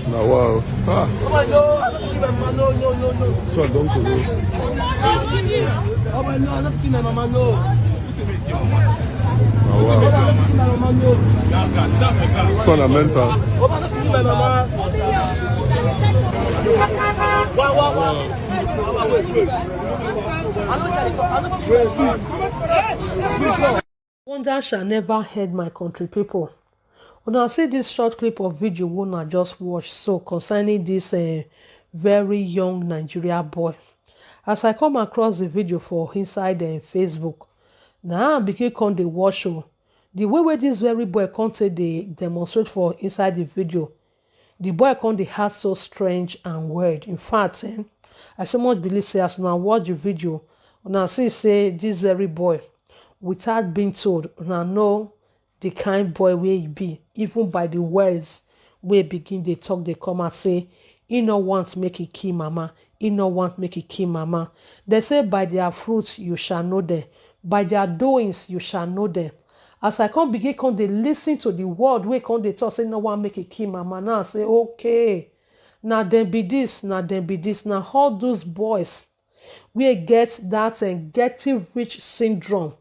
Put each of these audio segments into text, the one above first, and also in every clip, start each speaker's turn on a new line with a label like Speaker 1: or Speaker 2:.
Speaker 1: Now, wow. Ah. So don't go. Oh, wow. Son, I'm mental.
Speaker 2: Wonder shall never end, my country people. When I see this short clip of video, one I just watched so concerning this very young Nigeria boy. As I come across the video for inside Facebook, now I begin come the watch show. The way where this very boy come take dey demonstrate for inside the video, the boy come dey act so strange and weird. In fact, I so much believe say as una watch the video, una see say this very boy, without being told, una know the kind boy wey he be, even by the words wey begin dey talk, dey come out say he no want make he kill mama, he no want make he kill mama. They say by their fruits you shall know them, by their doings you shall know them. As I come begin come dey listen to the word wey come dey talk say no want make he kill mama, now I say okay, now dem be this, now dem be this. Now all those boys wey get that getting rich syndrome,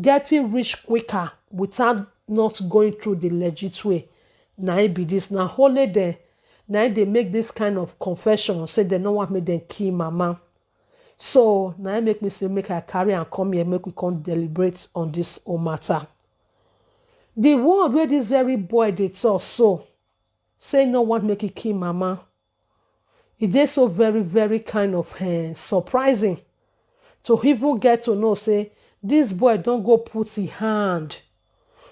Speaker 2: getting rich quicker without not going through the legit way. Now it be this. Now only them. Now they make this kind of confession, say they don't want me them kill mama. So now it make me say make I carry and come here, make we come deliberate on this whole matter. The word where this very boy they talk so, say no want make it kill mama. It is so very, very kind of surprising to even get to know say this boy don't go put his hand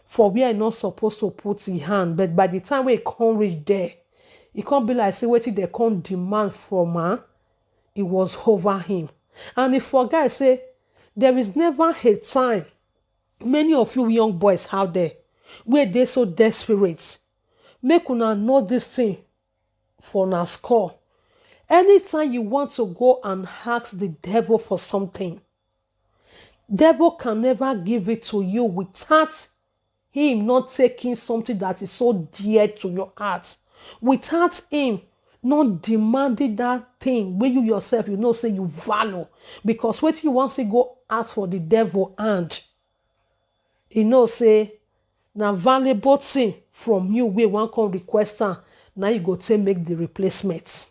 Speaker 2: for where not supposed to put his hand, but by the time we come reach there, it can't be like say wetin they can't demand from her, it was over him. And if forget say there is never a time, many of you young boys out there where they so desperate, make una know this thing for na score. Anytime you want to go and ask the devil for something, devil can never give it to you without him not taking something that is so dear to your heart, without him not demanding that thing where you yourself you know say you value. Because what you want to go ask for the devil and you know say na valuable thing from you where one can request her, now you go to make the replacements.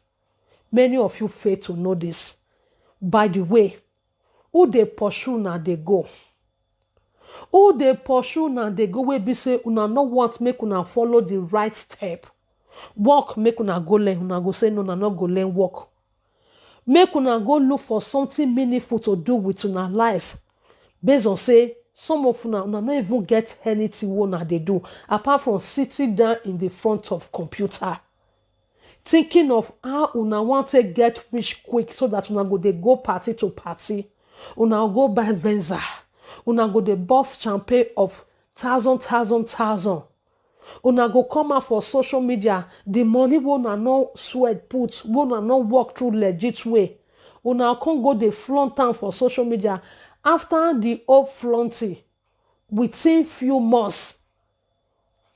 Speaker 2: Many of you fail to know this. By the way, who they pursue now they go. Who they pursue now they go where be say una no want make una follow the right step. Walk make una go learn, una go say no, una not go learn walk. Make una go look for something meaningful to do with una life. Based on say some of una not even get anything una they do apart from sitting down in the front of computer, thinking of how una want to get rich quick so that una go they go party to party, una go buy Venza, una go the boss champagne of thousand. Una go come out for social media, the money una no sweat put, una no walk through legit way. Una can't go the flaunt time for social media. After the old flaunting, within few months,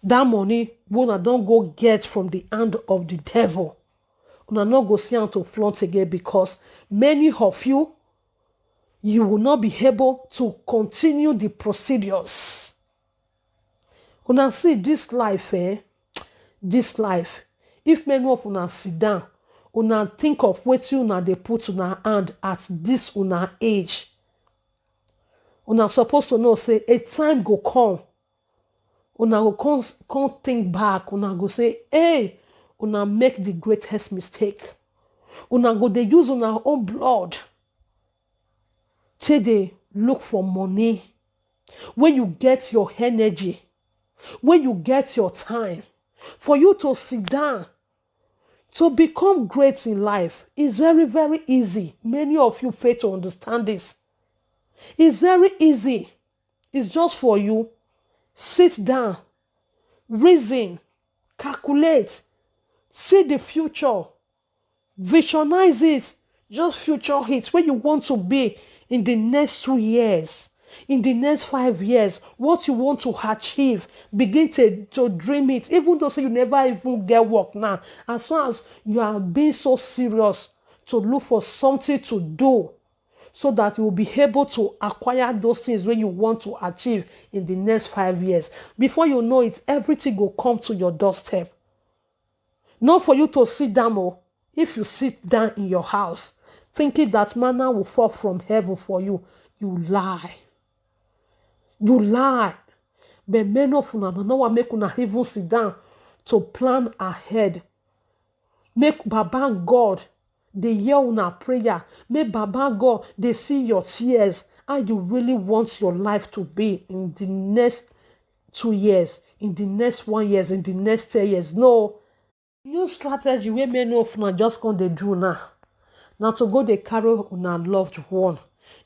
Speaker 2: that money una don't go get from the hand of the devil. Una not go see how to flaunt again because many of you will not be able to continue the procedures. Una see this life, this life. If many of una sit down, una think of what una they put una hand at this una age. Una supposed to know say a time go come. Una go come think back. Una go say, hey, una make the greatest mistake. Una go they use una own blood till they look for money. When you get your energy, when you get your time, for you to sit down, to become great in life is very, very easy. Many of you fail to understand this. It's very easy. It's just for you. Sit down, reason, calculate, see the future, visualize it, just future it, where you want to be in the next 2 years. In the next 5 years, what you want to achieve, begin to dream it. Even though say you never even get work now, as long as you are being so serious to look for something to do, so that you will be able to acquire those things when you want to achieve in the next 5 years. Before you know it, everything will come to your doorstep. Not for you to sit down, or if you sit down in your house thinking that manna will fall from heaven for you, you lie. You lie. But many of you no one make una even sit down to plan ahead. Make Baba God they hear una prayer. Make Baba God they see your tears. And you really want your life to be in the next 2 years, in the next 1 year, in the next 10 years. No. New strategy wey many of una just come dey do now. Now to go dey carry una loved one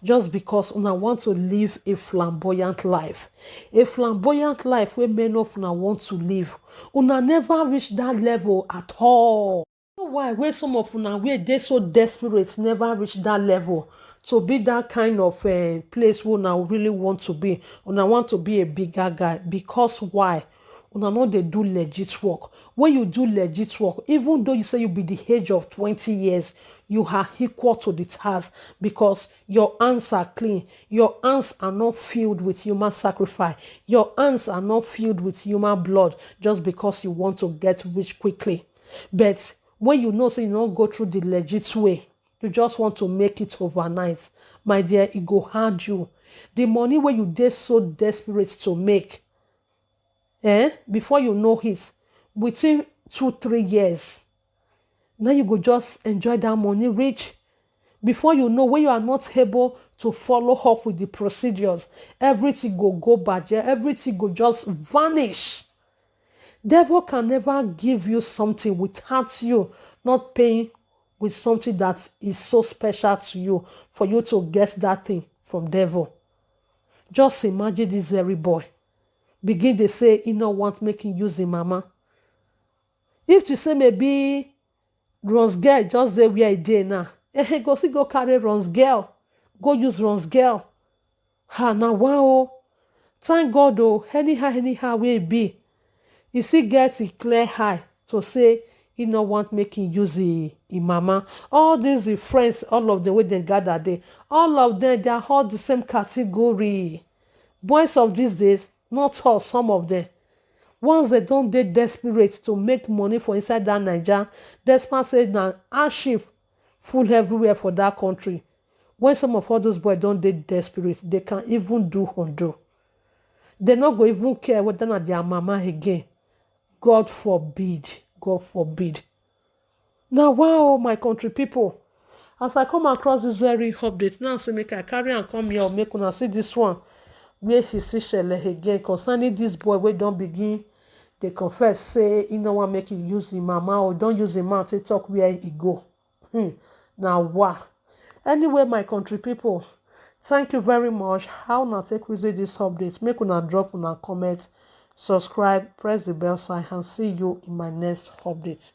Speaker 2: just because una want to live a flamboyant life. A flamboyant life wey many of una want to live. Una never reach that level at all. Why wey some of una wey dey so desperate never reach that level to be that kind of place where una really want to be. Una want to be a bigger guy. Because why? Una no dey do legit work. When you do legit work, even though you say you be the age of 20 years, you are equal to the task because your hands are clean. Your hands are not filled with human sacrifice. Your hands are not filled with human blood just because you want to get rich quickly. But when you know so you don't go through the legit way, you just want to make it overnight, my dear, it go hard you. The money where you dey so desperate to make, before you know it, within 2-3 years, now you go just enjoy that money rich. Before you know, when you are not able to follow up with the procedures, everything go bad, everything go just vanish. Devil can never give you something without you not paying with something that is so special to you for you to get that thing from devil. Just imagine this very boy. Begin to say, he no want making use him mama. If you say maybe Ron's girl just there where he dey now, go carry Ron's girl. Go use Ron's girl. Now wow. Thank God though, anyhow where it be. You see get a clear eye to say he no want making use him mama. All these friends, all of them when they gather there, all of them, they are all the same category. Boys of these days, not all, some of them. Once they don't dey desperate to make money for inside that Niger, despite say na hardship full everywhere for that country. When some of all those boys don't dey desperate, they can even do undo. They not go even care whether na their mama again. God forbid. God forbid. Now, wow, my country people. As I come across this very update, now say make I carry and come here, make una see this one. Where he see shele again concerning this boy wey don't begin. They confess, say he no want make you use him mama or don't use him mouth to talk where he go. Now, wow. Anyway, my country people, thank you very much. How una take receive this update? Make una drop una comment, subscribe, press the bell sign, and see you in my next update.